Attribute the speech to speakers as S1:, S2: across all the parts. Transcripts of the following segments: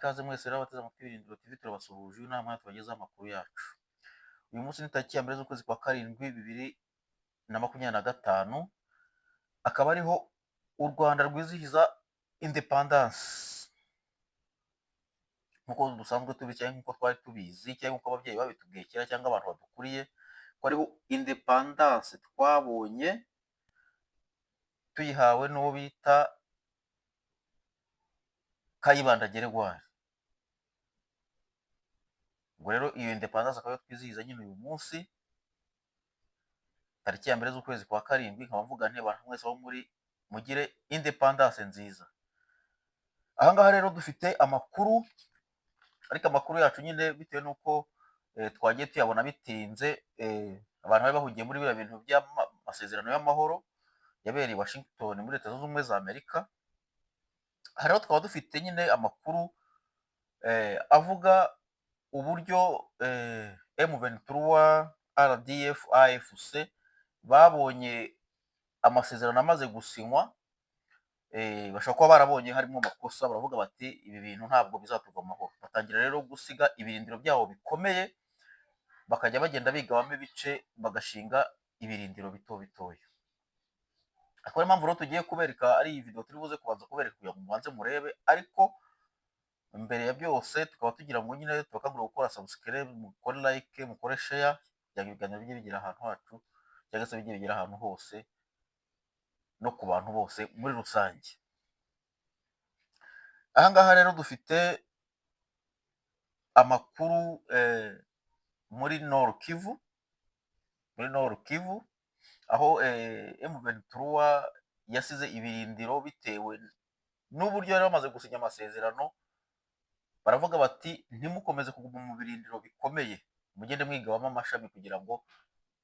S1: ikaze mwese rero abateze amatwi Ibirindiro TV turabasuhuje inama tubagezaho amakuru yacu. Uyu munsi ni tariki ya mbere z'ukwezi kwa karindwi 2025, akaba ariho u Rwanda rwizihiza independence. Nkuko dusanzwe tubizi cyangwa nkuko twari tubizi cyangwa nkuko ababyeyi babitubwiye kera cyangwa abantu badukuriye ko ariho independence twabonye tuyihawe n'uwo bita Kayibanda Geregwari. Ubwo rero iyo independence akaba twizihiza nyine uyu munsi tariki ya mbere z'ukwezi kwa karindwi, nkaba mvuga nti abantu mwese bo muri mugire independence nziza. Aha ngaha rero dufite amakuru, ariko amakuru yacu nyine bitewe n'uko twagiye tuyabona bitinze, abantu bari bahugiye muri biriya bintu by'amasezerano y'amahoro yabereye i Washington muri Leta Zunze Ubumwe za Amerika. Aha rero tukaba dufite nyine amakuru avuga uburyo M23, RDF, AFC babonye amasezerano amaze gusinywa. Bashobora kuba barabonye harimo amakosa, baravuga bati ibi bintu ntabwo bizatuva amahoro. Batangira rero gusiga ibirindiro byabo bikomeye, bakajya bagenda bigabamo ibice bagashinga ibirindiro bito bitoya. Akaba impamvu rero tugiye kubereka ari iyi video turi buze kubanza kubereka kugira ngo mubanze murebe, ariko mbere ya byose tukaba tugira ngo nyine tubakangurira gukora subscribe, mukore like, mukore share, kugira ngo ibiganiro bijye bigira ahantu hacu cyangwa se bijye bigira ahantu hose no ku bantu bose muri rusange. Aha ngaha rero dufite amakuru muri Nord Kivu, aho M23 yasize ibirindiro bitewe n'uburyo yari bamaze gusinya amasezerano. Baravuga bati ntimukomeze kuguma mu birindiro bikomeye, mugende mwigabamo amashami kugira ngo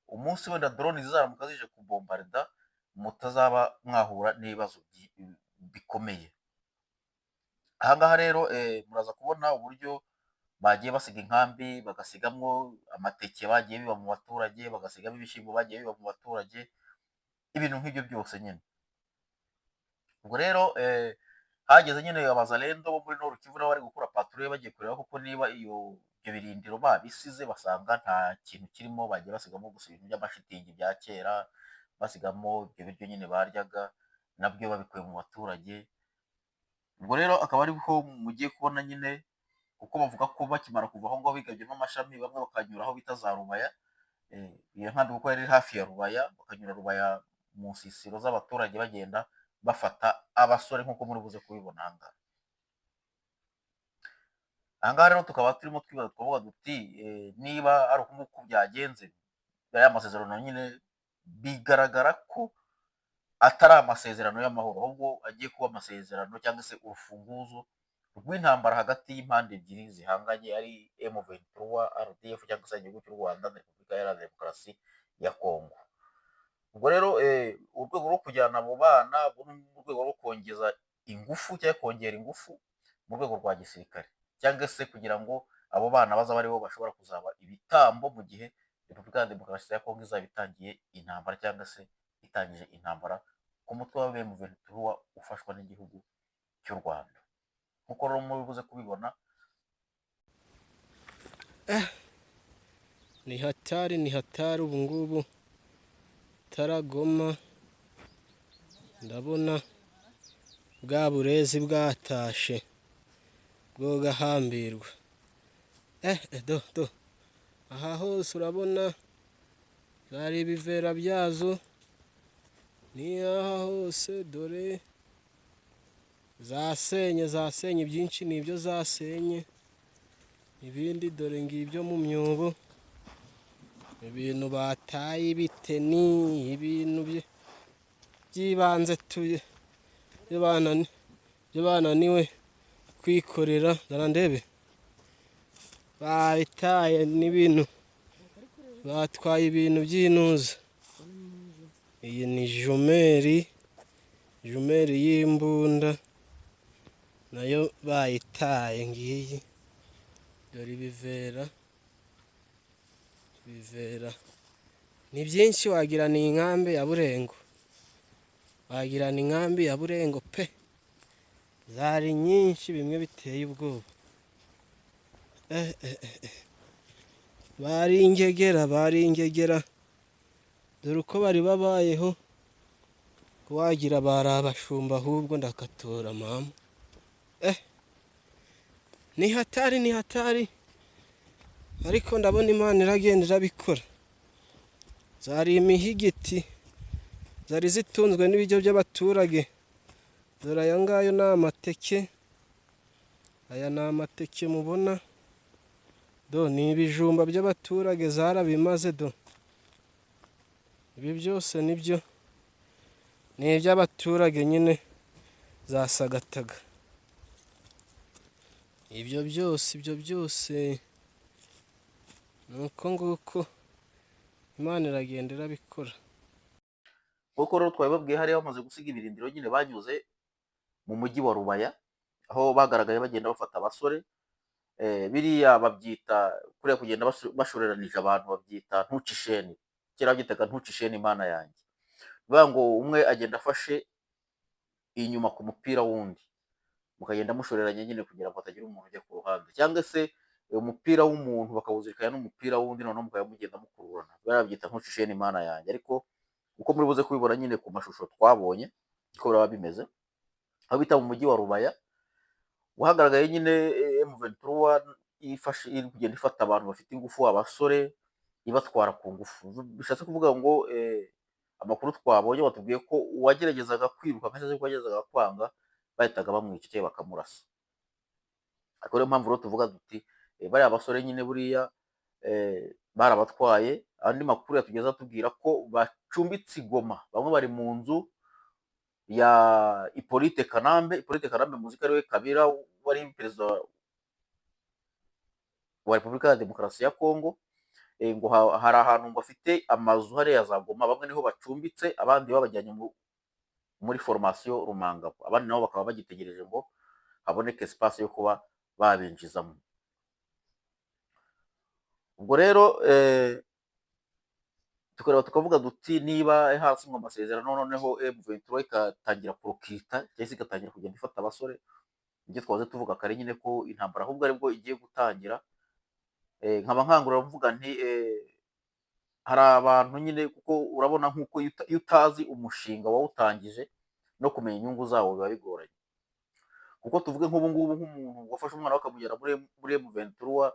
S1: umunsi wenda drone zizaramuka zije kubombarda mutazaba mwahura n'ibibazo bikomeye. Aha ngaha rero muraza kubona uburyo bagiye basiga inkambi, bagasigamwo amateke bagiye biba mu baturage, bagasigamo ibishyimbo bagiye biba mu baturage, ibintu nk'ibyo byose nyine. Ubwo rero hageze nyine abazalendo bo muri Nord Kivu nabo bari gukora patrouille bagiye kureba kuko niba ibyo birindiro babisize basanga nta kintu kirimo, bagiye basigamo gusa ibintu by'amashitingi bya kera, basigamo ibyo biryo nyine baryaga nabyo babikuye mu baturage. Ubwo rero akaba ariho mugiye kubona nyine kuko bavuga ko bakimara kuva aho ngaho bigabyemo amashami, bamwe bakanyura aho bita za Rubaya. Iyo nkambi kuko yari hafi ya Rubaya, bakanyura Rubaya mu nsisiro z'abaturage bagenda bafata abasore nk'uko muri buze kubibona aha ngaha. Aha ngaha rero tukaba turimo twibaza twavuga duti niba ari uko byagenze, aya masezerano nyine bigaragara ko atari amasezerano y'amahoro, ahubwo agiye kuba amasezerano cyangwa se urufunguzo rw'intambara hagati y'impande ebyiri zihanganye, ari M23, RDF cyangwa se igihugu cy'u Rwanda na Repubulika Iharanira Demokarasi ya Kongo. Ubwo rero urwego rwo kujyana abo bana, mu rwego rwo kongeza ingufu cyangwa kongera ingufu mu rwego rwa gisirikare, cyangwa se kugira ngo abo bana bazaba aribo bashobora kuzaba ibitambo mu gihe Repubulika ya Demokarasi ya Kongo izaba itangiye intambara cyangwa se itangije intambara ku mutwe wa M23 ufashwa n'igihugu cy'u Rwanda. Nkuko rero muri buze kubibona
S2: ni hatari ubu ngubu taragoma. Ndabona bwa burezi bwatashe bwo gahambirwa. Do aha hose urabona zari ibivera byazo, ni aha hose dore zasenye byinshi, nibyo zasenye, ibindi dore ngibyo mu myobo, ibintu bataye ibiteni, ibintu by'ibanze byo bananiwe kwikorera. Ndebe babitaye n'ibintu, batwaye ibintu by'inuza. Iyi ni jumeri y'imbunda nayo bayitaye ngiyi. Dore ibivera ni byinshi, wagira ni inkambi ya Burengo, pe zari nyinshi, bimwe biteye ubwoba. eh, bari ingegera dore uko bari babayeho wagira bari abashumba ahubwo ndakatora mama. Ni hatari ariko ndabona Imana iragenda irabikora. Zari imihigiti zari zitunzwe n'ibiryo by'abaturage, dore aya ngayo ni amateke, aya ni amateke mubona, do ni ibijumba by'abaturage zarabimaze, do ibi byose nibyo ni iby'abaturage nyine zasagataga. Ibyo byose nuko nguko Imana iragenda irabikora.
S1: kuko rero twabibabwiye hariya bamaze gusiga ibirindiro nyine banyuze mu mujyi wa Rubaya, aho bagaragaye bagenda bafata abasore, biriya babyita kuriya kugenda bashoreranije abantu babyita ntucisheni, kera babyitaga ntucisheni Imana yanjye, bivuga ngo umwe agenda afashe inyuma ku mupira wundi, mukagenda mushoreranye nyine kugira ngo hatagira umuntu ujya ku ruhande, cyangwa se umupira w'umuntu bakawuzirikanya n'umupira wundi, noneho mukaba mugenda mukururana, barabyita ntucisheni Imana yanjye. Ariko uko muri buze kubibona nyine ku mashusho twabonye uko biraba bimeze, aho bita mu mujyi wa Rubaya, uhagaragaye nyine M23 iri kugenda ifata abantu bafite ingufu, abasore ibatwara ku ngufu. Bishatse kuvuga ngo amakuru twabonye batubwiye ko uwageragezaga kwiruka cyangwa se uwageragezaga kwanga bahitaga bamwica cyangwa bakamurasa. Ariko niyo mpamvu rero tuvuga duti bariya basore nyine buriya barabatwaye. Andi makuru yatugeza atubwira ko bacumbitse i Goma, bamwe bari mu nzu ya Hippolyte Kanambe muzi ko ariwe Kabila wari perezida wa Repubulika ya Demokarasi ya Kongo. Ngo hari ahantu ngo afite amazu hariya za Goma, bamwe niho bacumbitse, abandi babajyanye muri formation Rumangabo, abandi nabo bakaba bagitegereje ngo haboneke espace yo kuba babinjizamo. Ubwo rero tukavuga duti niba hasinywe amasezerano noneho M23 ikatangira kurukita cyangwa se igatangira kugenda ifata abasore, ibyo twaze tuvuga kare nyine ko intambara ahubwo aribwo igiye gutangira. Nkaba nkangurira mvuga nti hari abantu nyine, kuko urabona nk'uko iyo utazi umushinga wawutangije no kumenya inyungu zawo biba bigoranye. Kuko tuvuge nk'ubu ngubu nk'umuntu wafashe umwana we akamujyana muri M23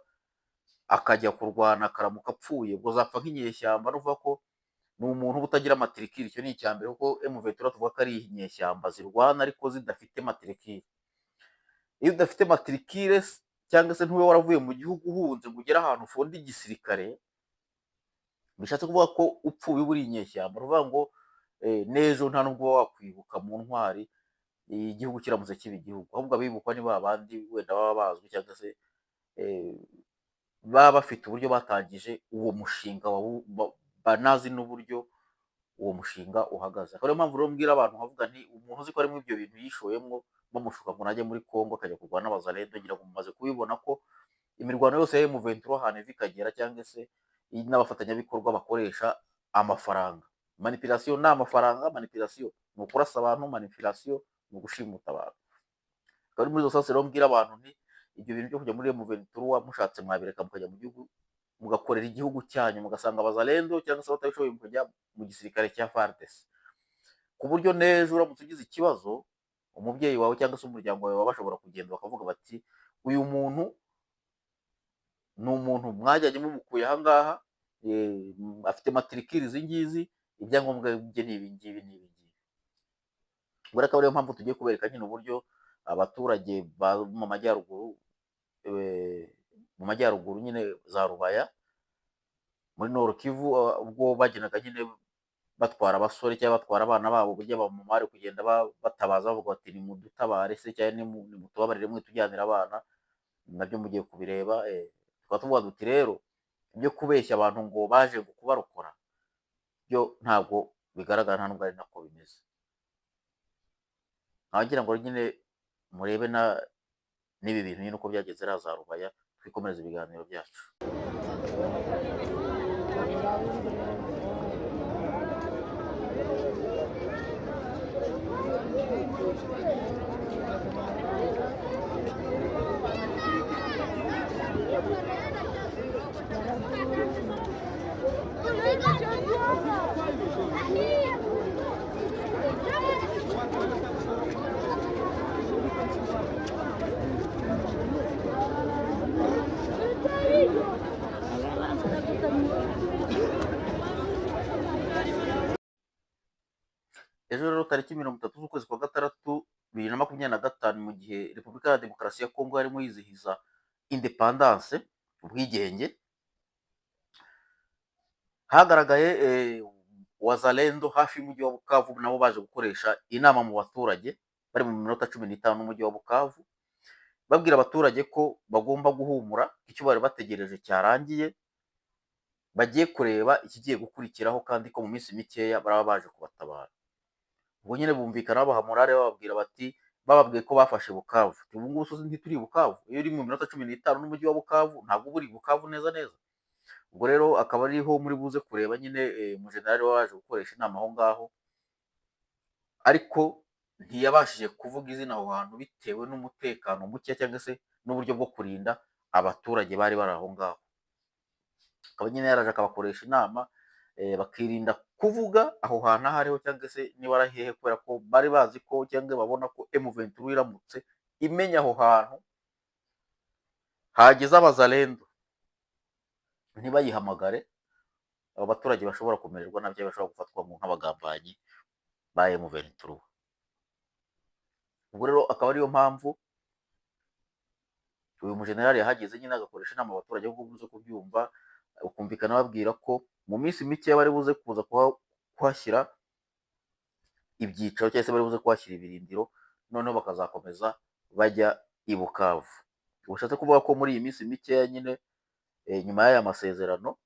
S1: akajya kurwana akaramuka apfuye, ubwo zapfa nk'inyeshyamba, nuvuga ko ni umuntu uba utagira matricule. Icyo ni icya mbere, kuko M23 tuvuga ko ari inyeshyamba zirwana ariko zidafite matricule. Iyo udafite matricule cyangwa se ntube waravuye mu gihugu uhunze ngo ugere ahantu ufonda igisirikare, bishatse kuvuga ko upfuye uri inyeshyamba. Uvuga ngo n'ejo nta nubwo uba wakwibuka mu ntwari igihugu kiramutse kiba igihugu, ahubwo abibukwa ni babandi wenda baba bazwi cyangwa se baba bafite uburyo batangije uwo mushinga, banazi n'uburyo uwo mushinga uhagaze. Akaba ariyo mpamvu rero mbwira abantu nkavuga nti umuntu uzi ko arimo ibyo bintu yishoyemo bamushuka ngo najye muri Kongo akajya kurwana n'abazalendo, ngira ngo mumaze kubibona ko imirwano yose ya M23 ahantu iva ikagera, cyangwa se n'abafatanyabikorwa bakoresha amafaranga. Manipulation ni amafaranga, manipulation ni ukurasa abantu, manipulation ni ugushimuta abantu. Akaba ari muri izo sase rero mbwira abantu nti ibyo bintu byo kujya muri M23 mushatse mwabireka mukajya mu gihugu mugakorera igihugu cyanyu, mugasanga abazalendo cyangwa se batabishoboye mukajya mu gisirikare cya FARDC, ku buryo n'ejo uramutse ugize ikibazo umubyeyi wawe cyangwa se umuryango wawe baba bashobora kugenda bakavuga bati uyu muntu ni umuntu mwajyanye mumukuye aha ngaha, afite matricule izi ngizi, ibyangombwa bye ni ibi ngibi n'ibi ngibi. Ubwo akaba ariyo mpamvu tugiye kubereka nyine uburyo abaturage mu majyaruguru nyine za Rubaya muri Nord Kivu, ubwo bagenaga nyine batwara abasore cyangwa batwara abana babo burya bamumare kugenda batabaza bavuga bati nimudutabare se cyangwa nimutubabarire mwe tujyanira abana, nabyo mugiye kubireba. Tukaba tuvuga duti rero ibyo kubeshya abantu ngo baje kubarokora byo ntabwo bigaragara, nta nubwo ari nako bimeze. Nkagira ngo nyine murebe n'ibi bintu nyine uko byagenze za Rubaya, twikomereza ibiganiro byacu. ejo rero tariki 30 z'ukwezi kwa gatandatu 2025, mu gihe Repubulika ya Demokarasi ya Kongo yarimo yizihiza independance, ubwigenge, hagaragaye wazalendo hafi y'umujyi wa Bukavu nabo baje gukoresha inama mu baturage bari mu minota 15 n'umujyi wa Bukavu, babwira abaturage ko bagomba guhumura, icyo bari bategereje cyarangiye, bagiye kureba ikigiye gukurikiraho kandi ko mu minsi mikeya baraba baje kubatabara. Ubwo nyine bumvikana babaha morale, bababwira bati, bababwiye ko bafashe Bukavu, ubu ngubu sozi ntituri Bukavu, iyo uri mu minota 15 n'umujyi wa Bukavu ntabwo buri Bukavu neza neza. Ubwo rero akaba ariho muri buze kureba nyine umujenerali waje gukoresha inama aho ngaho, ariko ntiyabashije kuvuga izina aho hantu bitewe n'umutekano muke cyangwa se n'uburyo bwo kurinda abaturage bari bari aho ngaho. Akaba nyine yaraje akabakoresha inama, bakirinda kuvuga aho hantu aho ariho cyangwa se niba ari hehe, kubera ko bari bazi ko cyangwa babona ko M23 iramutse imenya aho hantu hageze abazalendo ntibayihamagare, abo baturage bashobora kumererwa nabi, bashobora gufatwa nk'abagambanyi ba M23. Ubwo rero akaba ariyo mpamvu uyu mujenerali yahageze nyine agakoresha inama abaturage nk'uko muze kubyumva, ukumvikana babwira ko mu minsi mike bari buze kuza kuhashyira ibyicaro cyangwa se bari buze kuhashyira ibirindiro, noneho bakazakomeza bajya i Bukavu. Ubushatse kuvuga ko muri iyi minsi mikeya nyine nyuma y'aya masezerano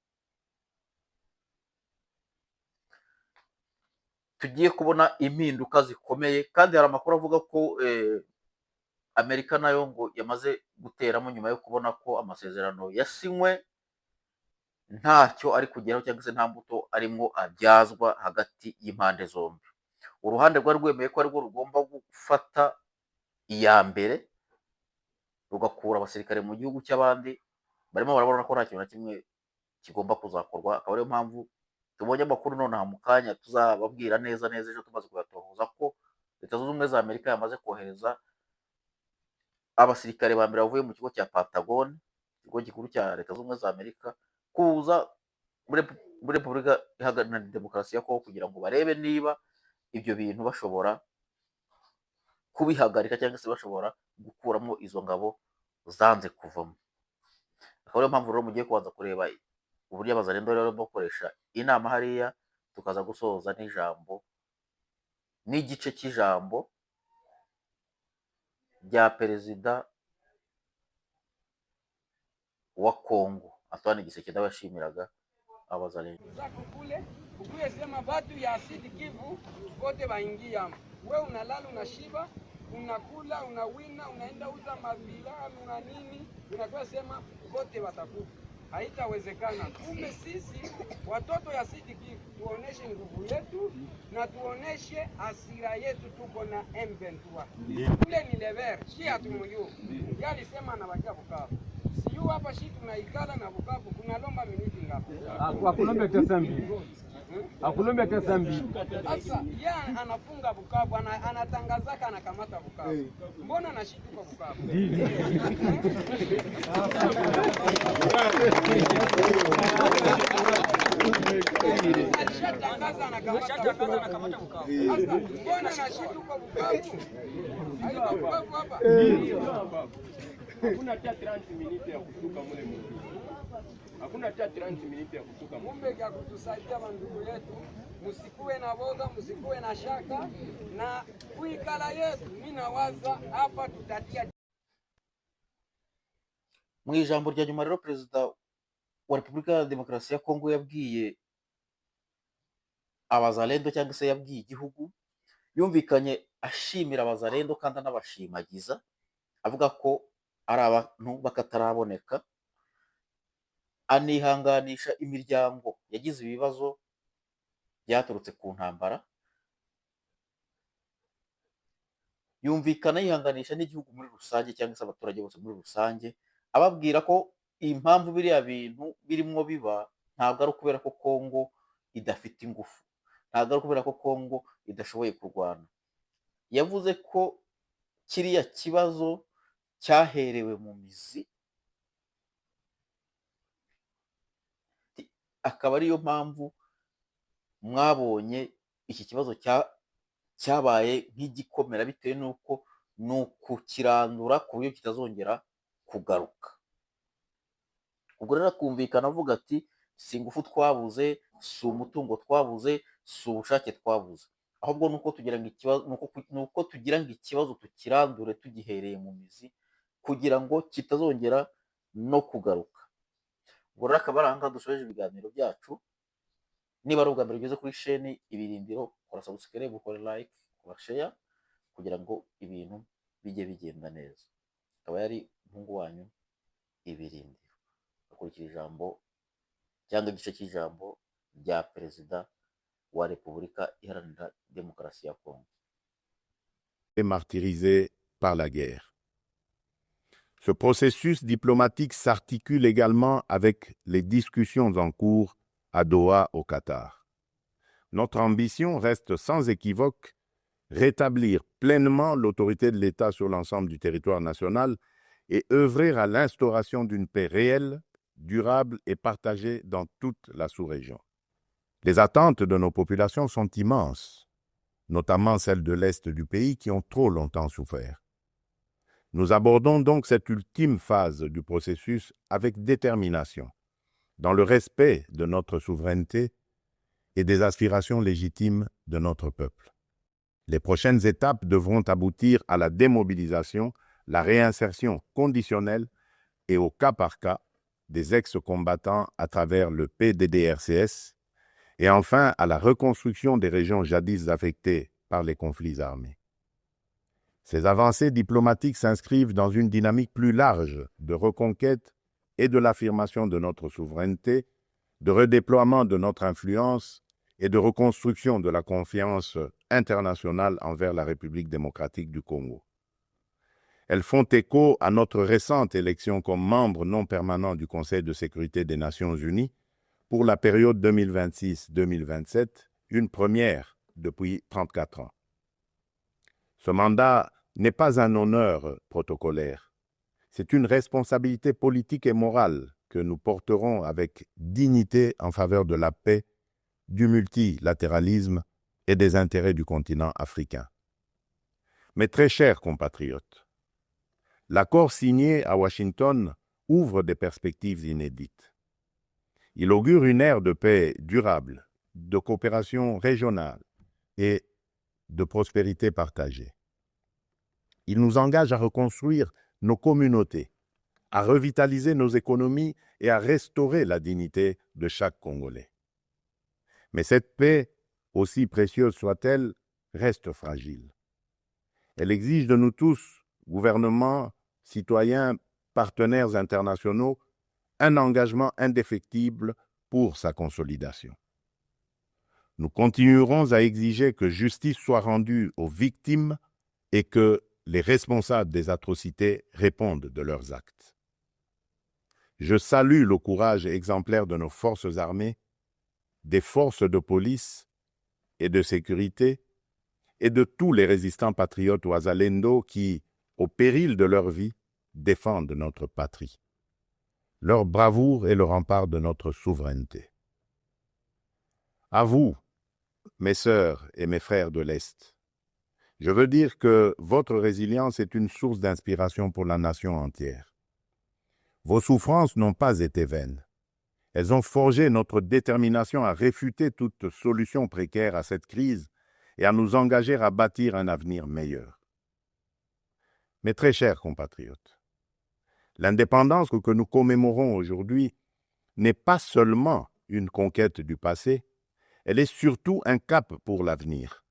S1: tugiye kubona impinduka zikomeye, kandi hari amakuru avuga ko Amerika nayo ngo yamaze guteramo nyuma yo kubona ko amasezerano yasinywe ntacyo ari kugeraho cyangwa se nta mbuto arimo abyazwa hagati y'impande zombi. Uruhande rwari rwemeye ko arirwo rugomba gufata iya mbere rugakura abasirikare mu gihugu cy'abandi, barimo barabona ko nta kintu na kimwe kigomba kuzakorwa. Akaba ariyo mpamvu tubonye amakuru nonaha mu kanya tuzababwira neza ejo tumaze kuyatohoza ko Leta Zunze Ubumwe za Amerika yamaze kohereza abasirikare ba mbere bavuye mu kigo cya Pentagon, ikigo gikuru cya Leta Zunze Ubumwe za Amerika, kuza muri Repubulika Iharanira Demokarasi ya Kongo kugira ngo barebe niba ibyo bintu bashobora kubihagarika cyangwa se bashobora gukuramo izo ngabo zanze kuvamo. Akaba ariyo mpamvu rero mugiye kubanza kureba uburyo abazalendo rero barimo gukoresha inama hariya, tukaza gusoza n'ijambo n'igice cy'ijambo rya perezida wa Kongo Antoine Tshisekedi yashimiraga abazalendo.
S3: Kule ukuye sema batu ya Sud Kivu wote waingia, we unalala unashiba, unakula unawina, unaenda uza mavila una nini, unakuwa sema wote watakufa. Haitawezekana. Kumbe sisi watoto ya Sud Kivu tuoneshe nguvu yetu na tuoneshe asira yetu, tuko na M23. Kule ni lever, shi hatumuyu. Yali sema na wakia Bukavu. Siyu hapa shi tunaikala na Bukavu, kunalomba miniti ngapi?
S4: Akulombe tesambi. Akulombe tesambi.
S3: Sasa yeye anafunga Bukavu, anatangazaka anakamata Bukavu. Mbona anashituka Bukavu? Alishatangaza anakamata Bukavu. Sasa mbona anashituka Bukavu? Haiko Bukavu hapa.
S4: Hakuna hata 30 minutes ya kutoka mule mule. Hakuna hata 30 minutes ya kutoka mule.
S3: Kumbe kwa kutusaidia bandugu yetu, musikuwe na boga, musikuwe na shaka na kuikala yetu. Mimi nawaza hapa tutatia.
S1: Mu ijambo rya nyuma rero perezida wa Repubulika ya Demokarasi ya Kongo yabwiye abazalendo cyangwa se yabwiye igihugu, yumvikanye ashimira abazalendo kandi anabashimagiza, avuga ko ari abantu bakataraboneka, anihanganisha imiryango yagize ibibazo byaturutse ku ntambara, yumvikana yihanganisha n'igihugu muri rusange cyangwa se abaturage bose muri rusange, ababwira ko impamvu biriya bintu birimo biba ntabwo ari ukubera ko Kongo idafite ingufu, ntabwo ari ukubera ko Kongo idashoboye kurwana. Yavuze ko kiriya kibazo cyaherewe mu mizi, akaba ariyo mpamvu mwabonye iki kibazo cyabaye nk'igikomera bitewe n'uko ni ukukirandura ku buryo kitazongera kugaruka. Ubwo rero akumvikana avuga ati si ingufu twabuze, si umutungo twabuze, si ubushake twabuze, ahubwo ni uko tugira ngo ikibazo tukirandure tugihereye mu mizi kugira ngo kitazongera no kugaruka. Ubwo rero akaba ari aha ngaha dusoreje ibiganiro byacu. Niba ari ubwa mbere ugeze kuri sheni Ibirindiro, kora subscribe, ukore like, ukora share kugira ngo ibintu bijye bigenda neza. Akaba yari umuhungu wanyu Ibirindiro. Akurikira ijambo cyangwa igice cy'ijambo rya Perezida wa Repubulika Iharanira Demokarasi ya Kongo.
S5: Et martyrisés par la guerre. Ce processus diplomatique s'articule également avec les discussions en cours à Doha, au Qatar. Notre ambition reste sans équivoque rétablir pleinement l'autorité de l'État sur l'ensemble du territoire national et œuvrer à l'instauration d'une paix réelle, durable et partagée dans toute la sous-région. Les attentes de nos populations sont immenses, notamment celles de l'Est du pays qui ont trop longtemps souffert. Nous abordons donc cette ultime phase du processus avec détermination, dans le respect de notre souveraineté et des aspirations légitimes de notre peuple. Les prochaines étapes devront aboutir à la démobilisation, la réinsertion conditionnelle et au cas par cas des ex-combattants à travers le PDDRCS et enfin à la reconstruction des régions jadis affectées par les conflits armés. Ces avancées diplomatiques s'inscrivent dans une dynamique plus large de reconquête et de l'affirmation de notre souveraineté, de redéploiement de notre influence et de reconstruction de la confiance internationale envers la République démocratique du Congo. Elles font écho à notre récente élection comme membre non permanent du Conseil de sécurité des Nations Unies pour la période 2026-2027, une première depuis 34 ans. Ce mandat n'est pas un honneur protocolaire, c'est une responsabilité politique et morale que nous porterons avec dignité en faveur de la paix, du multilatéralisme et des intérêts du continent africain. Mes très chers compatriotes, l'accord signé à Washington ouvre des perspectives inédites. Il augure une ère de paix durable, de coopération régionale et de prospérité partagée. Il nous engage à reconstruire nos communautés, à revitaliser nos économies et à restaurer la dignité de chaque Congolais. Mais cette paix, aussi précieuse soit-elle, reste fragile. Elle exige de nous tous, gouvernements, citoyens, partenaires internationaux, un engagement indéfectible pour sa consolidation. Nous continuerons à exiger que justice soit rendue aux victimes et que les responsables des atrocités répondent de leurs actes. Je salue le courage exemplaire de nos forces armées, des forces de police et de sécurité et de tous les résistants patriotes Ouazalendo qui, au péril de leur vie, défendent notre patrie. Leur bravoure est le rempart de notre souveraineté. À vous, mes sœurs et mes frères de l'Est, je veux dire que votre résilience est une source d'inspiration pour la nation entière. Vos souffrances n'ont pas été vaines. Elles ont forgé notre détermination à réfuter toute solution précaire à cette crise et à nous engager à bâtir un avenir meilleur. Mes très chers compatriotes, l'indépendance que nous commémorons aujourd'hui n'est pas seulement une conquête du passé, elle est surtout un cap pour l'avenir.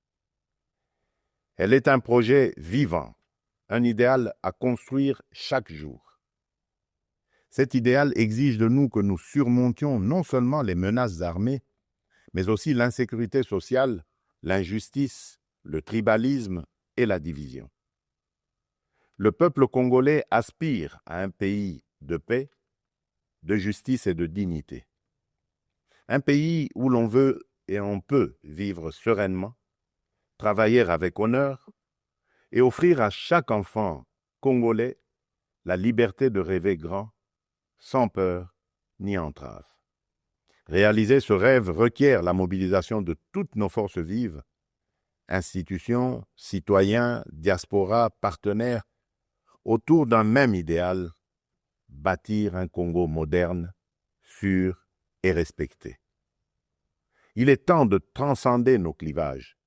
S5: Elle est un projet vivant, un idéal à construire chaque jour. Cet idéal exige de nous que nous surmontions non seulement les menaces armées, mais aussi l'insécurité sociale, l'injustice, le tribalisme et la division. Le peuple congolais aspire à un pays de paix, de justice et de dignité. Un pays où l'on veut et on peut vivre sereinement, travailler avec honneur et offrir à chaque enfant congolais la liberté de rêver grand, sans peur ni entrave. Réaliser ce rêve requiert la mobilisation de toutes nos forces vives, institutions, citoyens, diaspora, partenaires, autour d'un même idéal, bâtir un Congo moderne, sûr et respecté. Il est temps de transcender nos clivages,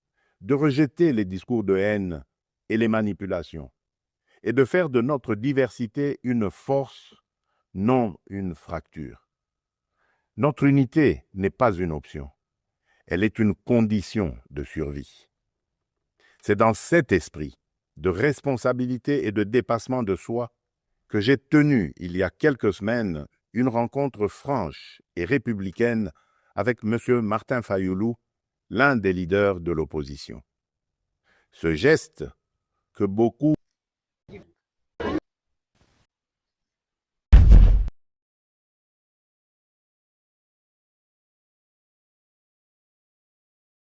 S5: de rejeter les discours de haine et les manipulations, et de faire de notre diversité une force, non une fracture. Notre unité n'est pas une option, elle est une condition de survie. C'est dans cet esprit de responsabilité et de dépassement de soi que j'ai tenu, il y a quelques semaines, une rencontre franche et républicaine avec M. Martin Fayoulou, l'un des leaders de l'opposition. Ce geste, que beaucoup